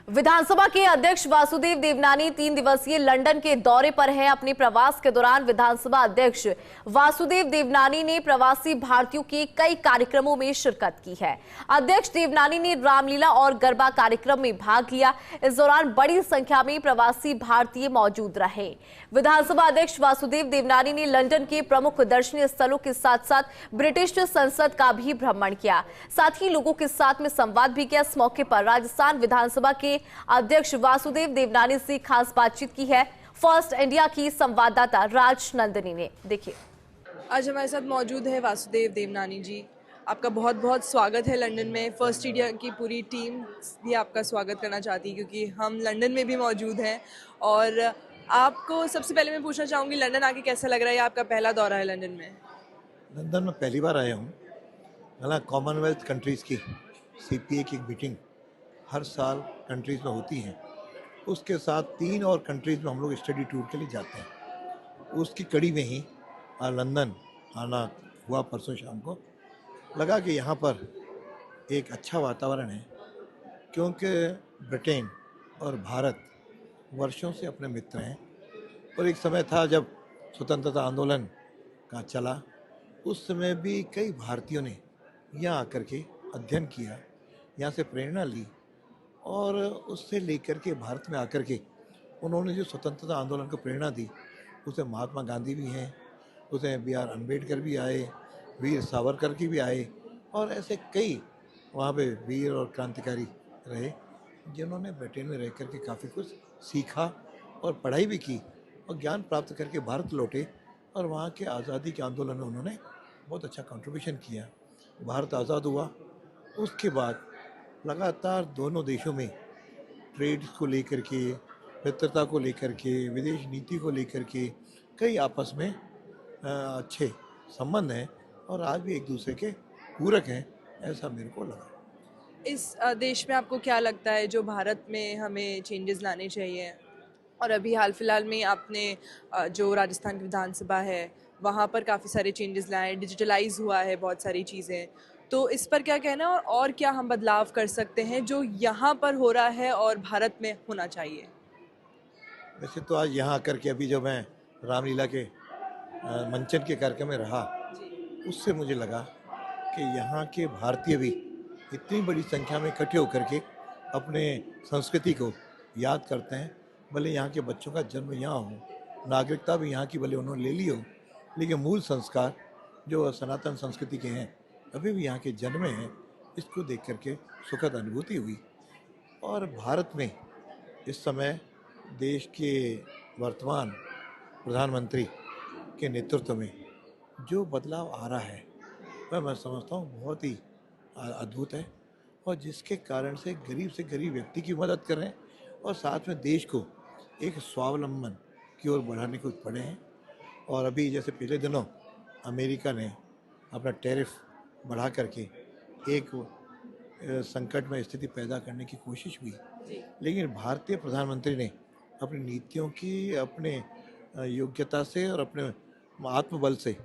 विधानसभा के अध्यक्ष वासुदेव देवनानी 3 दिवसीय लंदन के दौरे पर हैं। अपने प्रवास के दौरान विधानसभा अध्यक्ष वासुदेव देवनानी ने प्रवासी भारतीयों के कई कार्यक्रमों में शिरकत की है। अध्यक्ष देवनानी ने रामलीला और गरबा कार्यक्रम में भाग लिया। इस दौरान बड़ी संख्या में प्रवासी भारतीय मौजूद रहे। विधानसभा अध्यक्ष वासुदेव देवनानी ने लंदन के प्रमुख दर्शनीय स्थलों के साथ साथ ब्रिटिश संसद का भी भ्रमण किया। साथ ही लोगों के साथ में संवाद भी किया। इस मौके पर राजस्थान विधानसभा के अध्यक्ष वासुदेव देवनानी से खास बातचीत की है फर्स्ट इंडिया की संवाददाता राज नंदिनी ने। देखिए, आज हमारे साथ मौजूद है वासुदेव देवनानी जी। आपका बहुत बहुत स्वागत है लंदन में। फर्स्ट इंडिया की पूरी टीम भी आपका स्वागत करना चाहती है क्योंकि हम लंदन में भी मौजूद हैं। और आपको सबसे पहले मैं पूछना चाहूँगी, लंदन आके कैसा लग रहा है? आपका पहला दौरा है लंदन में। लंदन में पहली बार आया हूँ। कॉमनवेल्थ कंट्रीज़ की CPA की मीटिंग हर साल कंट्रीज़ में होती हैं। उसके साथ 3 और कंट्रीज़ में हम लोग स्टडी टूर के लिए जाते हैं। उसकी कड़ी में ही लंदन आना हुआ। परसों शाम को लगा कि यहाँ पर एक अच्छा वातावरण है क्योंकि ब्रिटेन और भारत वर्षों से अपने मित्र हैं। और एक समय था जब स्वतंत्रता आंदोलन का चला, उस समय भी कई भारतीयों ने यहाँ आकर के अध्ययन किया, यहाँ से प्रेरणा ली और उससे लेकर के भारत में आकर के उन्होंने जो स्वतंत्रता आंदोलन को प्रेरणा दी, उसे महात्मा गांधी भी हैं, उसे BR अम्बेडकर भी आए, वीर सावरकर की भी आए और ऐसे कई वहाँ पे वीर और क्रांतिकारी रहे जिन्होंने ब्रिटेन में रह कर के काफ़ी कुछ सीखा और पढ़ाई भी की और ज्ञान प्राप्त करके भारत लौटे और वहाँ के आज़ादी के आंदोलन में उन्होंने बहुत अच्छा कंट्रीब्यूशन किया। भारत आज़ाद हुआ, उसके बाद लगातार दोनों देशों में ट्रेड को लेकर के, मित्रता को लेकर के, विदेश नीति को लेकर के कई आपस में अच्छे संबंध हैं और आज भी एक दूसरे के पूरक हैं, ऐसा मेरे को लगा। इस देश में आपको क्या लगता है जो भारत में हमें चेंजेस लाने चाहिए? और अभी हाल फिलहाल में आपने जो राजस्थान की विधानसभा है वहाँ पर काफ़ी सारे चेंजेस लाए, डिजिटलाइज हुआ है बहुत सारी चीज़ें, तो इस पर क्या कहना है और क्या हम बदलाव कर सकते हैं जो यहाँ पर हो रहा है और भारत में होना चाहिए? वैसे तो आज यहाँ आकर के अभी जो मैं रामलीला के मंचन के कार्यक्रम में रहा, उससे मुझे लगा कि यहाँ के भारतीय भी इतनी बड़ी संख्या में इकट्ठे होकर के अपने संस्कृति को याद करते हैं। भले यहाँ के बच्चों का जन्म यहाँ हो, नागरिकता भी यहाँ की भले उन्होंने ले ली हो, लेकिन मूल संस्कार जो सनातन संस्कृति के हैं अभी भी यहाँ के जन्म में हैं। इसको देख करके सुखद अनुभूति हुई। और भारत में इस समय देश के वर्तमान प्रधानमंत्री के नेतृत्व में जो बदलाव आ रहा है वह मैं समझता हूँ बहुत ही अद्भुत है और जिसके कारण से गरीब व्यक्ति की मदद कर रहे हैं और साथ में देश को एक स्वावलंबन की ओर बढ़ाने को पड़े हैं। और अभी जैसे पिछले दिनों अमेरिका ने अपना टैरिफ बढ़ा करके एक संकट में स्थिति पैदा करने की कोशिश हुई, लेकिन भारतीय प्रधानमंत्री ने अपनी नीतियों की, अपने योग्यता से और अपने आत्मबल से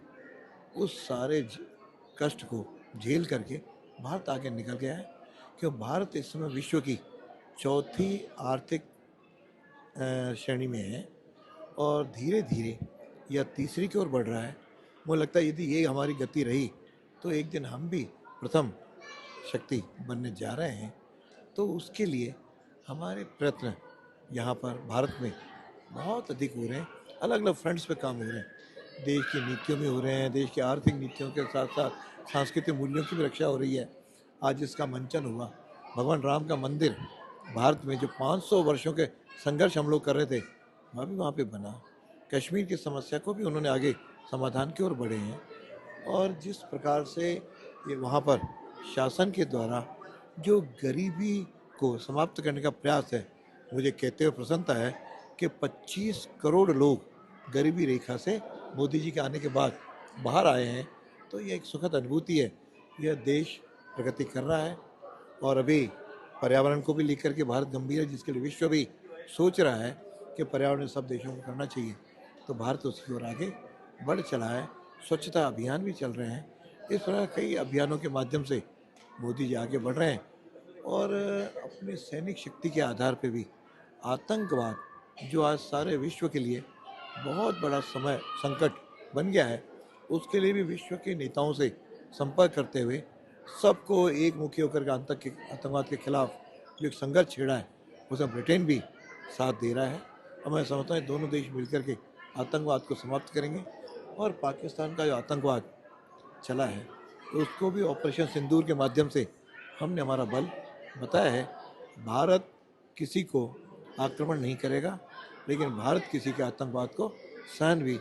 उस सारे कष्ट को झेल करके भारत आगे निकल गया है। क्यों भारत इस समय विश्व की 4थी आर्थिक श्रेणी में है और धीरे धीरे यह 3री की ओर बढ़ रहा है। मुझे लगता है यदि ये हमारी गति रही तो एक दिन हम भी प्रथम शक्ति बनने जा रहे हैं। तो उसके लिए हमारे प्रयत्न यहाँ पर भारत में बहुत अधिक हो रहे हैं, अलग अलग फ्रंट्स पे काम हो रहे हैं। देश की नीतियों में हो रहे हैं, देश की आर्थिक नीतियों के साथ साथ सांस्कृतिक मूल्यों की भी रक्षा हो रही है। आज इसका मंचन हुआ, भगवान राम का मंदिर भारत में जो 500 वर्षों के संघर्ष हम लोग कर रहे थे वह भी वहाँ पे बना। कश्मीर की समस्या को भी उन्होंने आगे समाधान की ओर बढ़े हैं। और जिस प्रकार से ये वहाँ पर शासन के द्वारा जो गरीबी को समाप्त करने का प्रयास है, मुझे कहते हुए प्रसन्नता है कि 25 करोड़ लोग गरीबी रेखा से मोदी जी के आने के बाद बाहर आए हैं। तो ये एक सुखद अनुभूति है। यह देश प्रगति कर रहा है और अभी पर्यावरण को भी लेकर के भारत गंभीर है, जिसके लिए विश्व भी सोच रहा है कि पर्यावरण सब देशों को करना चाहिए। तो भारत उसकी ओर आगे बढ़ चला है। स्वच्छता अभियान भी चल रहे हैं। इस तरह कई अभियानों के माध्यम से मोदी जी आगे बढ़ रहे हैं और अपने सैनिक शक्ति के आधार पे भी आतंकवाद जो आज सारे विश्व के लिए बहुत बड़ा समय संकट बन गया है, उसके लिए भी विश्व के नेताओं से संपर्क करते हुए सबको एक मुखी होकर के आतंकवाद के खिलाफ जो एक संघर्ष छेड़ा है, उसमें ब्रिटेन भी साथ दे रहा है। और मैं समझता हूँ दोनों देश मिलकर के आतंकवाद को समाप्त करेंगे और पाकिस्तान का जो आतंकवाद चला है तो उसको भी ऑपरेशन सिंदूर के माध्यम से हमने हमारा बल बताया है। भारत किसी को आक्रमण नहीं करेगा, लेकिन भारत किसी के आतंकवाद को सहन भी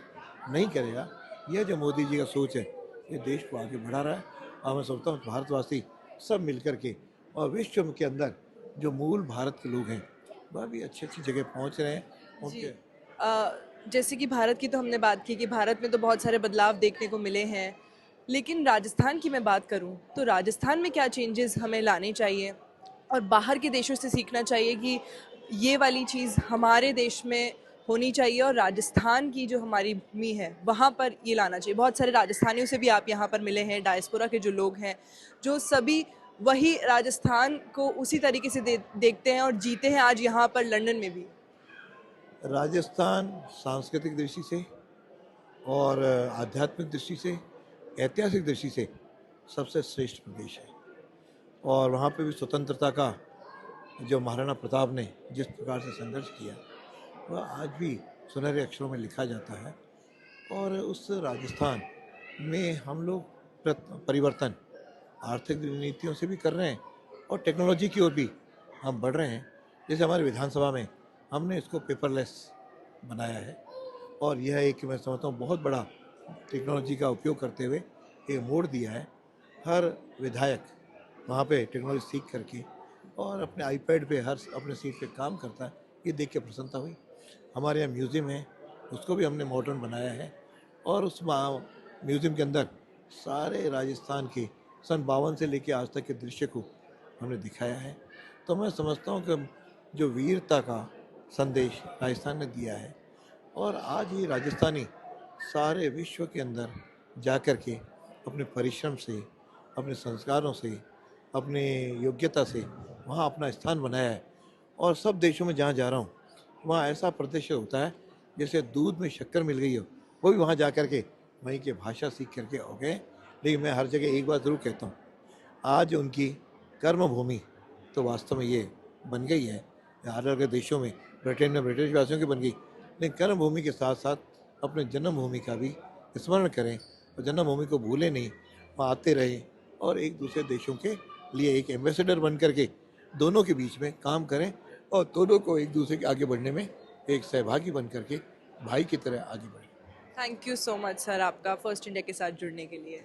नहीं करेगा। यह जो मोदी जी का सोच है ये देश को आगे बढ़ा रहा है और मैं सोचता हूँ भारतवासी सब मिलकर के और विश्व के अंदर जो मूल भारत के लोग हैं वह भी अच्छी अच्छी जगह पहुँच रहे हैं। जी। उनके जैसे कि भारत की तो हमने बात की कि भारत में तो बहुत सारे बदलाव देखने को मिले हैं, लेकिन राजस्थान की मैं बात करूं तो राजस्थान में क्या चेंजेस हमें लाने चाहिए और बाहर के देशों से सीखना चाहिए कि ये वाली चीज़ हमारे देश में होनी चाहिए और राजस्थान की जो हमारी भूमि है वहाँ पर ये लाना चाहिए। बहुत सारे राजस्थानियों से भी आप यहाँ पर मिले हैं, डायस्पोरा के जो लोग हैं, जो सभी वही राजस्थान को उसी तरीके से देखते हैं और जीते हैं आज यहाँ पर लंदन में भी। राजस्थान सांस्कृतिक दृष्टि से और आध्यात्मिक दृष्टि से, ऐतिहासिक दृष्टि से सबसे श्रेष्ठ प्रदेश है। और वहाँ पे भी स्वतंत्रता का जो महाराणा प्रताप ने जिस प्रकार से संघर्ष किया वह आज भी सुनहरे अक्षरों में लिखा जाता है। और उस राजस्थान में हम लोग परिवर्तन आर्थिक नीतियों से भी कर रहे हैं और टेक्नोलॉजी की ओर भी हम बढ़ रहे हैं। जैसे हमारे विधानसभा में हमने इसको पेपरलेस बनाया है और यह एक मैं समझता हूँ बहुत बड़ा टेक्नोलॉजी का उपयोग करते हुए एक मोड़ दिया है। हर विधायक वहाँ पे टेक्नोलॉजी सीख करके और अपने आईपैड पे हर अपने सीट पे काम करता है, ये देख के प्रसन्नता हुई। हमारे यहाँ म्यूज़ियम है, उसको भी हमने मॉडर्न बनाया है और उस म्यूज़ियम के अंदर सारे राजस्थान के सन 52 से लेकर आज तक के दृश्य को हमने दिखाया है। तो मैं समझता हूँ कि जो वीरता का संदेश राजस्थान ने दिया है और आज ये राजस्थानी सारे विश्व के अंदर जा कर के अपने परिश्रम से, अपने संस्कारों से, अपने योग्यता से वहाँ अपना स्थान बनाया है। और सब देशों में जहाँ जा रहा हूँ वहाँ ऐसा प्रदर्शन होता है जैसे दूध में शक्कर मिल गई हो, वो भी वहाँ जा कर के वहीं की भाषा सीख करके हो गए। लेकिन मैं हर जगह एक बात ज़रूर कहता हूँ, आज उनकी कर्म भूमि तो वास्तव में ये बन गई है। अलग अलग देशों में, ब्रिटेन में ब्रिटिश वासियों की बन गई, लेकिन कर्म भूमि के साथ साथ अपने जन्मभूमि का भी स्मरण करें और जन्मभूमि को भूलें नहीं, वहाँ आते रहें और एक दूसरे देशों के लिए एक एम्बेसडर बन करके दोनों के बीच में काम करें और दोनों को एक दूसरे के आगे बढ़ने में एक सहभागी बन करके भाई की तरह आगे बढ़ें। Thank you so much sir, आपका फर्स्ट इंडिया के साथ जुड़ने के लिए।